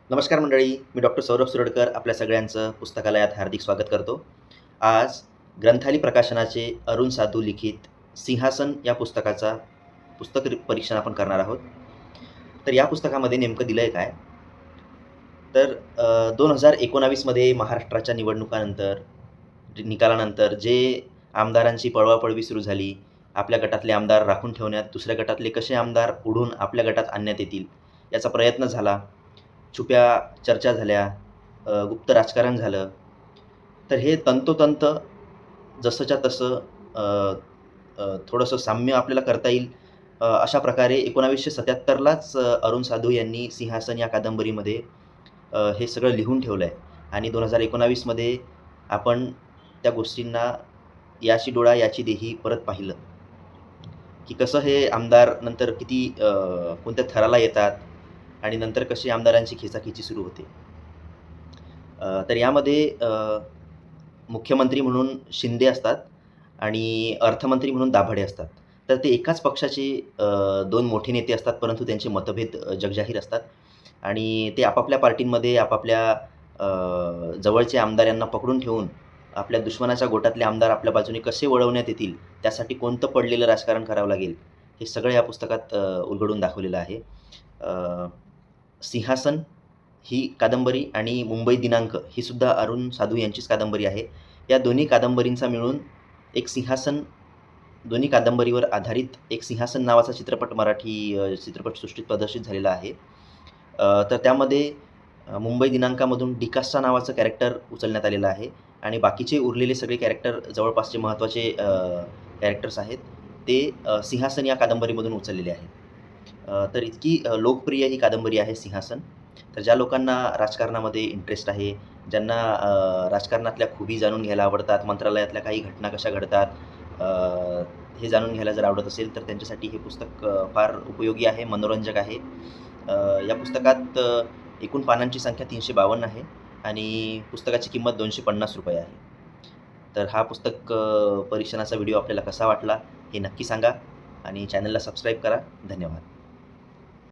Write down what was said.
नमस्कार मंडळी, मी डॉक्टर सौरभ सुरडकर आपल्या सगळ्यांचं पुस्तकालयात हार्दिक स्वागत करतो. आज ग्रंथाली प्रकाशनाचे अरुण साधू लिखित सिंहासन या पुस्तकाचा परीक्षण आपण करणार आहोत. तर या पुस्तकामध्ये नेमकं दिलं आहे काय? तर 2019मध्ये महाराष्ट्राच्या निकालानंतर जे आमदारांची पळवापळवी सुरू झाली, आपल्या गटातले आमदार राखून ठेवण्यात, दुसऱ्या गटातले कसे आमदार ओढून आपल्या गटात आणण्यात येतील, याचा प्रयत्न झाला. छुप्या चर्चा झाल्या, गुप्त राजकारण झालं. तर हे तंतोतंत जसंच्या तसं अ, थोडंसं साम्य आपल्याला करता येईल अशा प्रकारे 1977लाच अरुण साधू यांनी सिंहासन या कादंबरीमध्ये हे सगळं लिहून ठेवलं आहे आणि 2019मध्ये आपण त्या गोष्टींना याची डोळा याची देही परत पाहिलं, की कसं हे आमदार नंतर किती कोणत्या थराला येतात आणि नंतर कशी आमदारांची खेचाखेची सुरू होते. तर यामध्ये मुख्यमंत्री म्हणून शिंदे असतात आणि अर्थमंत्री म्हणून दाभाडे असतात. तर ते एकाच पक्षाचे 2 मोठे नेते असतात, परंतु त्यांचे मतभेद जगजाहीर असतात आणि ते आपापल्या पार्टींमध्ये आपापल्या जवळचे आमदार यांना पकडून ठेवून आपल्या दुश्मनाच्या गोटातले आमदार आपल्या बाजूने कसे वळवण्यात येतील, त्यासाठी कोणतं पडलेलं राजकारण करावं लागेल, हे सगळं या पुस्तकात उलगडून दाखवलेलं आहे. सिंहासन ही कादंबरी आणि मुंबई दिनांक ही सुद्धा अरुण साधू यांचीच कादंबरी आहे. या दोन्ही कादंबरींचा मिळून एक सिंहासन, दोन्ही कादंबरीवर आधारित एक सिंहासन नावाचा चित्रपट मराठी चित्रपटसृष्टीत प्रदर्शित झालेला आहे. तर त्यामध्ये मुंबई दिनांकामधून डिकास्टा नावाचं कॅरेक्टर उचलण्यात आलेलं आहे आणि बाकीचे उरलेले सगळे कॅरेक्टर जवळपासचे महत्त्वाचे कॅरेक्टर्स आहेत ते सिंहासन या कादंबरीमधून उचललेले आहेत. तर इतकी लोकप्रिय ही कादंबरी आहे सिंहासन. तर ज्या लोकांना राजकारणामध्ये इंटरेस्ट आहे, ज्यांना राजकारणातल्या खुबी जाणून घ्यायला आवडतात, मंत्रालयातल्या काही घटना कशा घडतात, हे जाणून घ्यायला जर आवडत असेल, तर त्यांच्यासाठी हे पुस्तक फार उपयोगी आहे, मनोरंजक आहे. या पुस्तकात एकूण पानांची संख्या 352 आहे आणि पुस्तकाची किंमत ₹250 आहे. तर हा पुस्तक परीक्षणाचा व्हिडिओ आपल्याला कसा वाटला, हे नक्की सांगा आणि चॅनलला सबस्क्राईब करा. धन्यवाद.